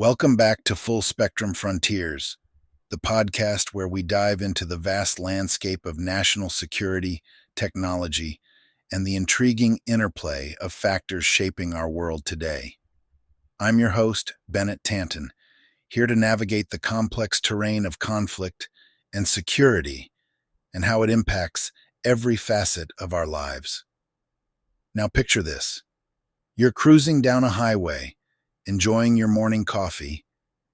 Welcome back to Full Spectrum Frontiers, the podcast where we dive into the vast landscape of national security, technology, and the intriguing interplay of factors shaping our world today. I'm your host, Bennett Tanton, here to navigate the complex terrain of conflict and security and how it impacts every facet of our lives. Now picture this. You're cruising down a highway, enjoying your morning coffee,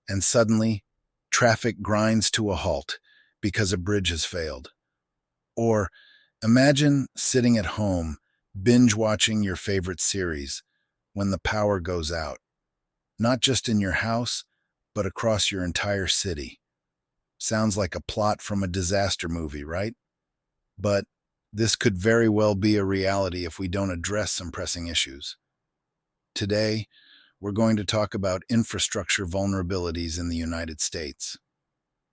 and suddenly, traffic grinds to a halt because a bridge has failed. Or imagine sitting at home, binge watching your favorite series when the power goes out, not just in your house, but across your entire city. Sounds like a plot from a disaster movie, right? But this could very well be a reality if we don't address some pressing issues. Today, we're going to talk about infrastructure vulnerabilities in the United States.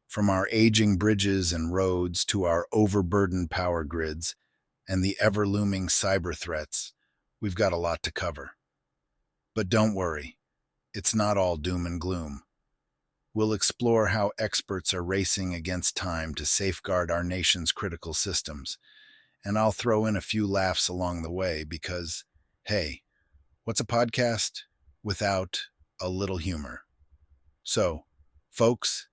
From our aging bridges and roads to our overburdened power grids and the ever-looming cyber threats, we've got a lot to cover. But don't worry, it's not all doom and gloom. We'll explore how experts are racing against time to safeguard our nation's critical systems, and I'll throw in a few laughs along the way because, hey, what's a podcast without a little humor? So, folks,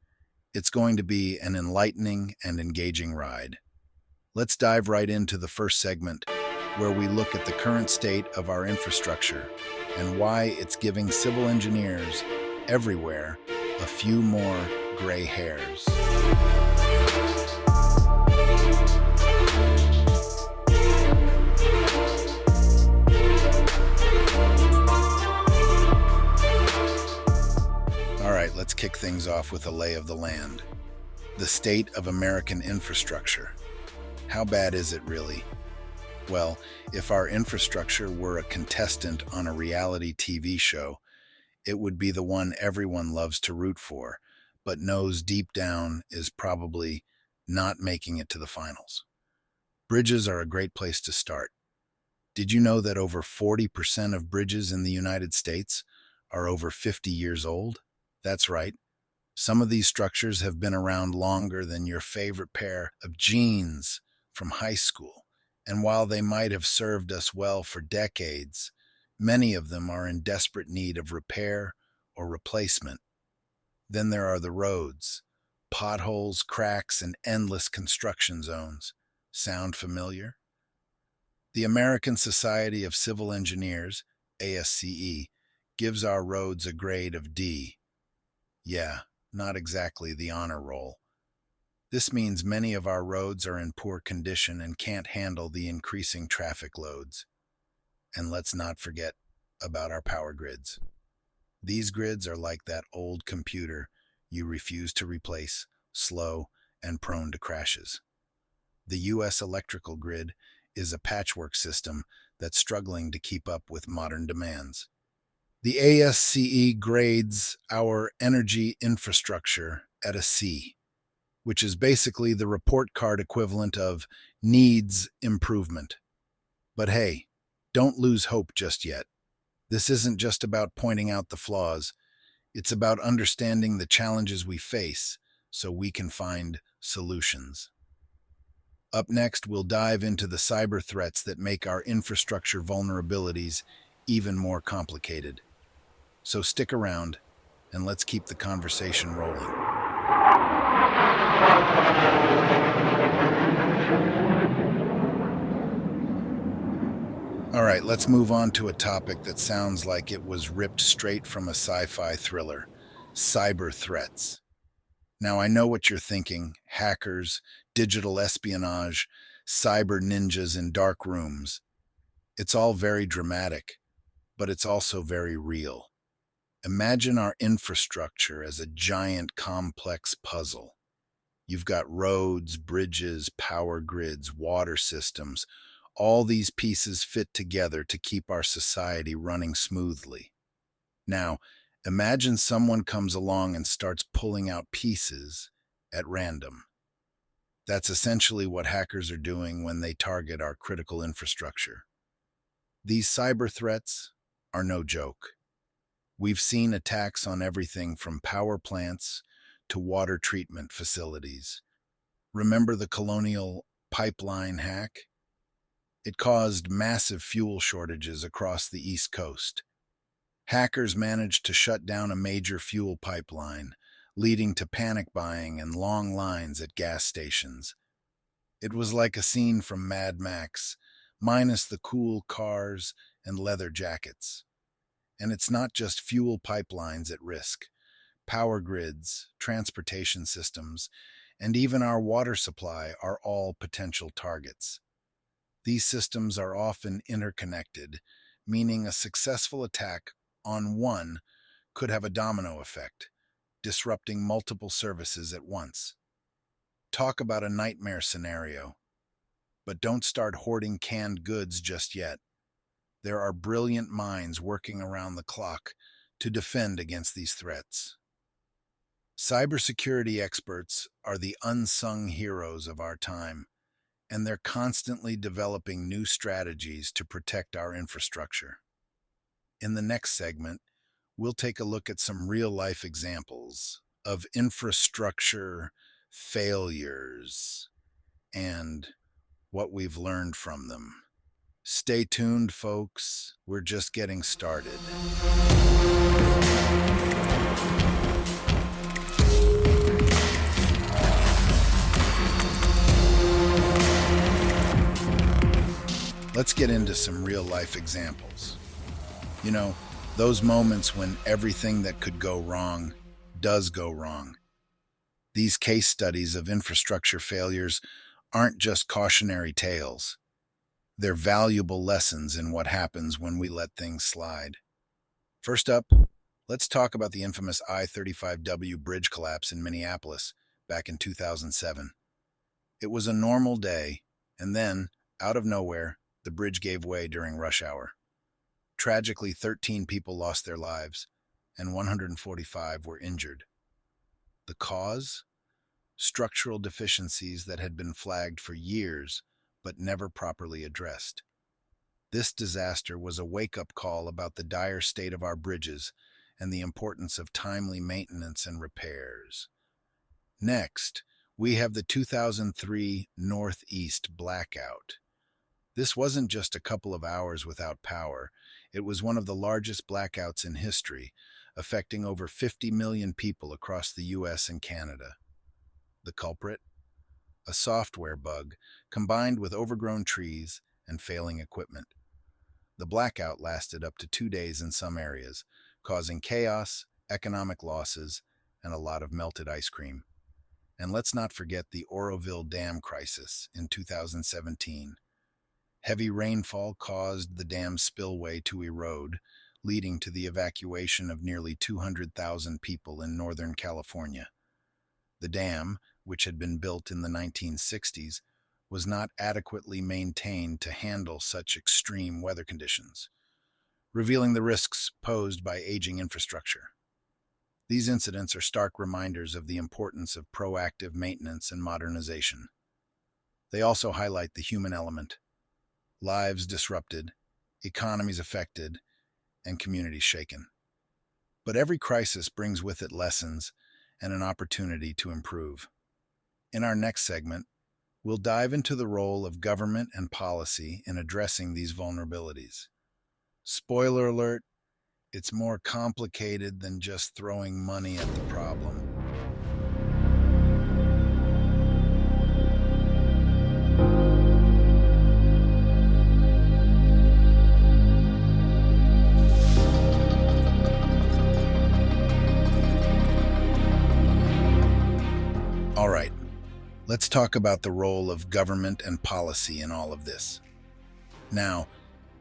it's going to be an enlightening and engaging ride. Let's dive right into the first segment, where we look at the current state of our infrastructure and why it's giving civil engineers everywhere a few more gray hairs. All right, let's kick things off with a lay of the land. The state of American infrastructure. How bad is it really? Well, if our infrastructure were a contestant on a reality TV show, it would be the one everyone loves to root for, but knows deep down is probably not making it to the finals. Bridges are a great place to start. Did you know that over 40% of bridges in the United States are over 50 years old? That's right. Some of these structures have been around longer than your favorite pair of jeans from high school. And while they might have served us well for decades, many of them are in desperate need of repair or replacement. Then there are the roads, potholes, cracks, and endless construction zones. Sound familiar? The American Society of Civil Engineers, ASCE, gives our roads a grade of D. Yeah, not exactly the honor roll. This means many of our roads are in poor condition and can't handle the increasing traffic loads. And let's not forget about our power grids. These grids are like that old computer you refuse to replace, slow, and prone to crashes. The U.S. electrical grid is a patchwork system that's struggling to keep up with modern demands. The ASCE grades our energy infrastructure at a C, which is basically the report card equivalent of needs improvement. But hey, don't lose hope just yet. This isn't just about pointing out the flaws, it's about understanding the challenges we face so we can find solutions. Up next, we'll dive into the cyber threats that make our infrastructure vulnerabilities even more complicated. So stick around and let's keep the conversation rolling. All right, let's move on to a topic that sounds like it was ripped straight from a sci-fi thriller: cyber threats. Now, I know what you're thinking: hackers, digital espionage, cyber ninjas in dark rooms. It's all very dramatic, but it's also very real. Imagine our infrastructure as a giant, complex puzzle. You've got roads, bridges, power grids, water systems. All these pieces fit together to keep our society running smoothly. Now, imagine someone comes along and starts pulling out pieces at random. That's essentially what hackers are doing when they target our critical infrastructure. These cyber threats are no joke. We've seen attacks on everything from power plants to water treatment facilities. Remember the colonial pipeline hack? It caused massive fuel shortages across the East Coast. Hackers managed to shut down a major fuel pipeline, leading to panic buying and long lines at gas stations. It was like a scene from Mad Max, minus the cool cars and leather jackets. And it's not just fuel pipelines at risk. Power grids, transportation systems, and even our water supply are all potential targets. These systems are often interconnected, meaning a successful attack on one could have a domino effect, disrupting multiple services at once. Talk about a nightmare scenario. But don't start hoarding canned goods just yet. There are brilliant minds working around the clock to defend against these threats. Cybersecurity experts are the unsung heroes of our time, and they're constantly developing new strategies to protect our infrastructure. In the next segment, we'll take a look at some real-life examples of infrastructure failures and what we've learned from them. Stay tuned, folks. We're just getting started. Let's get into some real-life examples. You know, those moments when everything that could go wrong does go wrong. These case studies of infrastructure failures aren't just cautionary tales. They're valuable lessons in what happens when we let things slide. First up, let's talk about the infamous I-35W bridge collapse in Minneapolis back in 2007. It was a normal day, and then, out of nowhere, the bridge gave way during rush hour. Tragically, 13 people lost their lives, and 145 were injured. The cause? Structural deficiencies that had been flagged for years, but never properly addressed. This disaster was a wake-up call about the dire state of our bridges and the importance of timely maintenance and repairs. Next, we have the 2003 Northeast blackout. This wasn't just a couple of hours without power. It was one of the largest blackouts in history, affecting over 50 million people across the US and Canada. The culprit? A software bug combined with overgrown trees and failing equipment. The blackout lasted up to 2 days in some areas, causing chaos, economic losses, and a lot of melted ice cream. And let's not forget the Oroville Dam crisis in 2017. Heavy rainfall caused the dam's spillway to erode, leading to the evacuation of nearly 200,000 people in Northern California. The dam, which had been built in the 1960s, was not adequately maintained to handle such extreme weather conditions, revealing the risks posed by aging infrastructure. These incidents are stark reminders of the importance of proactive maintenance and modernization. They also highlight the human element. Lives disrupted, economies affected, and communities shaken. But every crisis brings with it lessons and an opportunity to improve. In our next segment, we'll dive into the role of government and policy in addressing these vulnerabilities. Spoiler alert, it's more complicated than just throwing money at the problem. All right, let's talk about the role of government and policy in all of this. Now,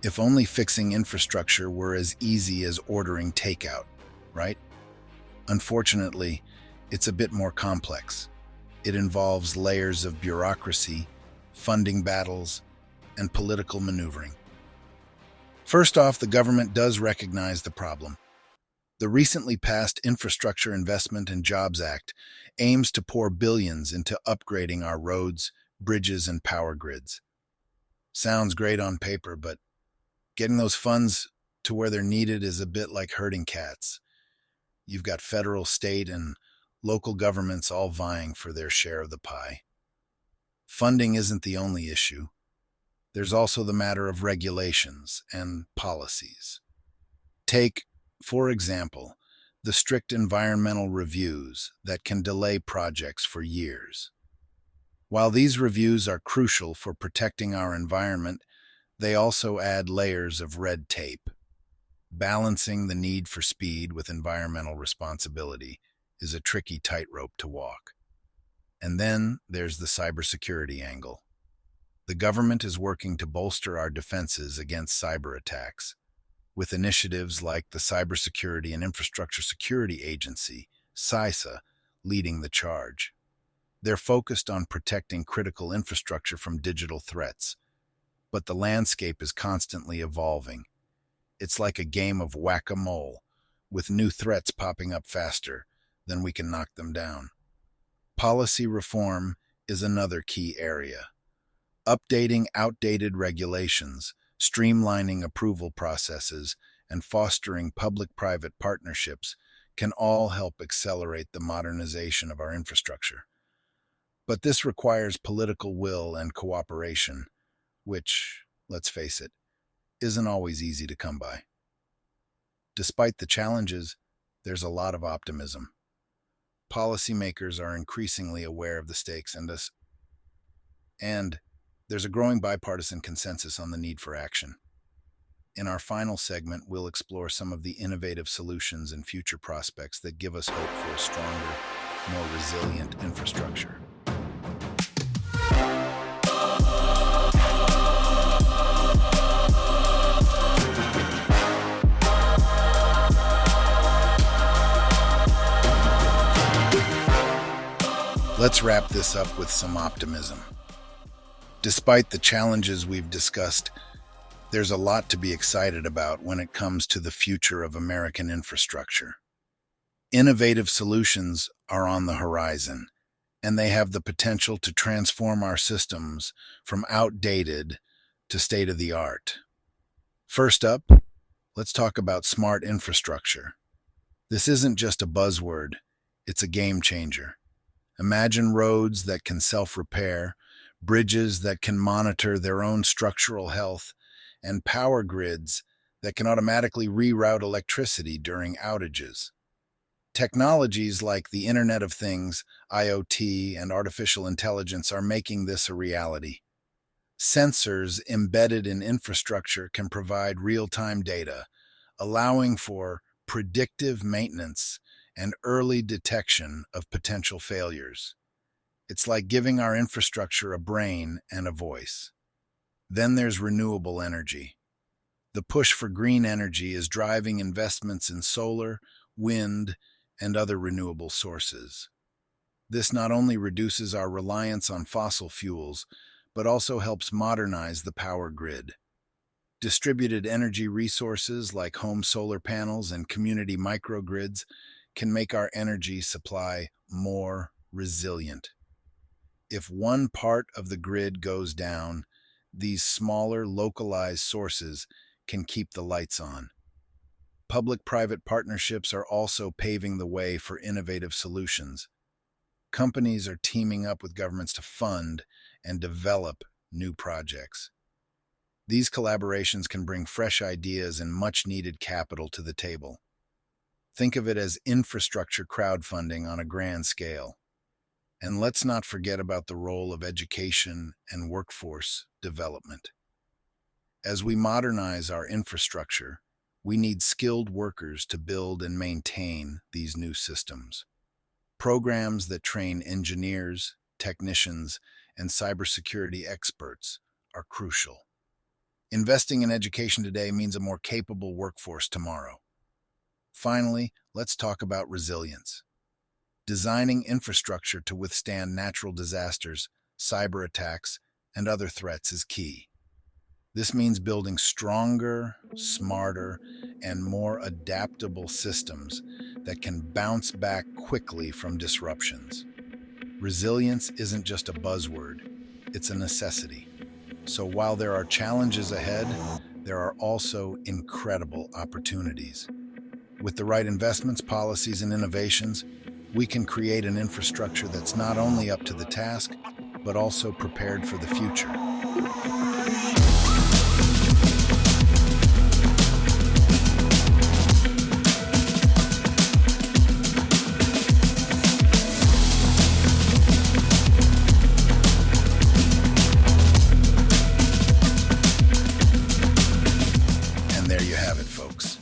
if only fixing infrastructure were as easy as ordering takeout, right? Unfortunately, it's a bit more complex. It involves layers of bureaucracy, funding battles, and political maneuvering. First off, the government does recognize the problem. The recently passed Infrastructure Investment and Jobs Act aims to pour billions into upgrading our roads, bridges, and power grids. Sounds great on paper, but getting those funds to where they're needed is a bit like herding cats. You've got federal, state, and local governments all vying for their share of the pie. Funding isn't the only issue. There's also the matter of regulations and policies. Take, for example, the strict environmental reviews that can delay projects for years. While these reviews are crucial for protecting our environment, they also add layers of red tape. Balancing the need for speed with environmental responsibility is a tricky tightrope to walk. And then there's the cybersecurity angle. The government is working to bolster our defenses against cyber attacks, with initiatives like the Cybersecurity and Infrastructure Security Agency, CISA, leading the charge. They're focused on protecting critical infrastructure from digital threats, but the landscape is constantly evolving. It's like a game of whack-a-mole, with new threats popping up faster than we can knock them down. Policy reform is another key area. Updating outdated regulations, streamlining approval processes, and fostering public-private partnerships can all help accelerate the modernization of our infrastructure. But this requires political will and cooperation, which, let's face it, isn't always easy to come by. Despite the challenges, there's a lot of optimism. Policymakers are increasingly aware of the stakes and there's a growing bipartisan consensus on the need for action. In our final segment, we'll explore some of the innovative solutions and future prospects that give us hope for a stronger, more resilient infrastructure. Let's wrap this up with some optimism. Despite the challenges we've discussed, there's a lot to be excited about when it comes to the future of American infrastructure. Innovative solutions are on the horizon, and they have the potential to transform our systems from outdated to state-of-the-art. First up, let's talk about smart infrastructure. This isn't just a buzzword, it's a game changer. Imagine roads that can self-repair, bridges that can monitor their own structural health, and power grids that can automatically reroute electricity during outages. Technologies like the Internet of Things, IoT, and artificial intelligence are making this a reality. Sensors embedded in infrastructure can provide real-time data, allowing for predictive maintenance and early detection of potential failures. It's like giving our infrastructure a brain and a voice. Then there's renewable energy. The push for green energy is driving investments in solar, wind, and other renewable sources. This not only reduces our reliance on fossil fuels, but also helps modernize the power grid. Distributed energy resources like home solar panels and community microgrids can make our energy supply more resilient. If one part of the grid goes down, these smaller, localized sources can keep the lights on. Public-private partnerships are also paving the way for innovative solutions. Companies are teaming up with governments to fund and develop new projects. These collaborations can bring fresh ideas and much-needed capital to the table. Think of it as infrastructure crowdfunding on a grand scale. And let's not forget about the role of education and workforce development. As we modernize our infrastructure, we need skilled workers to build and maintain these new systems. Programs that train engineers, technicians, and cybersecurity experts are crucial. Investing in education today means a more capable workforce tomorrow. Finally, let's talk about resilience. Designing infrastructure to withstand natural disasters, cyber attacks, and other threats is key. This means building stronger, smarter, and more adaptable systems that can bounce back quickly from disruptions. Resilience isn't just a buzzword, it's a necessity. So while there are challenges ahead, there are also incredible opportunities. With the right investments, policies, and innovations, we can create an infrastructure that's not only up to the task, but also prepared for the future. And there you have it, folks.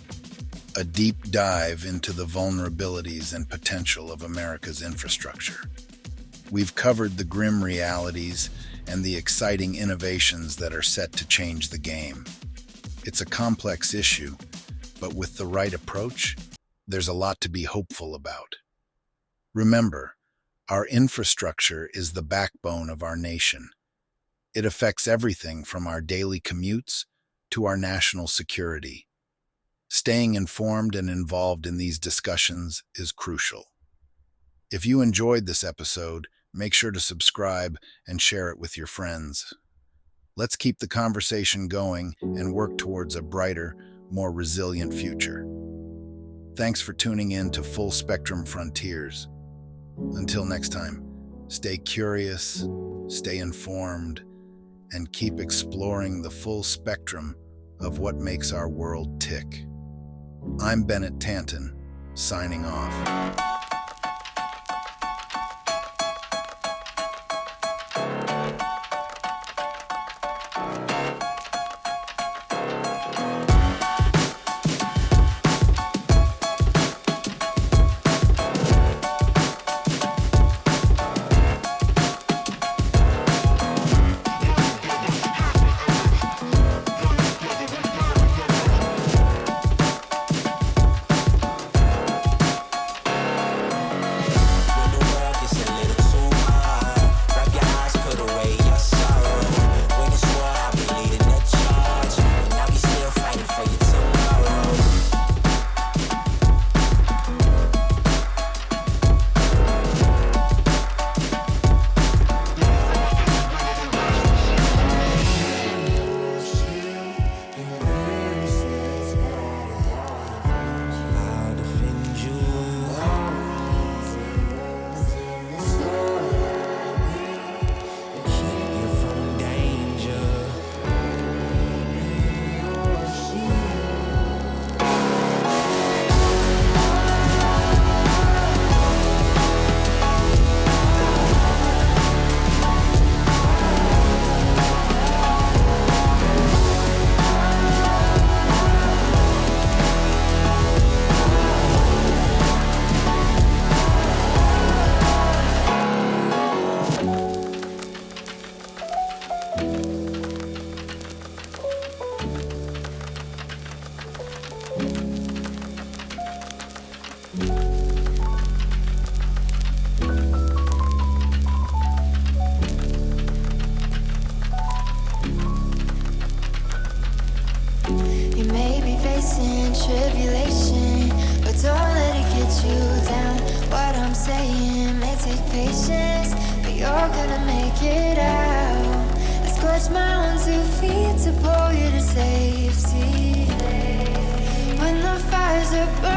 A deep dive into the vulnerabilities and potential of America's infrastructure. We've covered the grim realities and the exciting innovations that are set to change the game. It's a complex issue, but with the right approach, there's a lot to be hopeful about. Remember, our infrastructure is the backbone of our nation. It affects everything from our daily commutes to our national security. Staying informed and involved in these discussions is crucial. If you enjoyed this episode, make sure to subscribe and share it with your friends. Let's keep the conversation going and work towards a brighter, more resilient future. Thanks for tuning in to Full Spectrum Frontiers. Until next time, stay curious, stay informed, and keep exploring the full spectrum of what makes our world tick. I'm Bennett Tanton, signing off. Tribulation, but don't let it get you down. What I'm saying may take patience, but you're gonna make it out. I scorch my own 2 feet to pull you to safety. When the fires are burning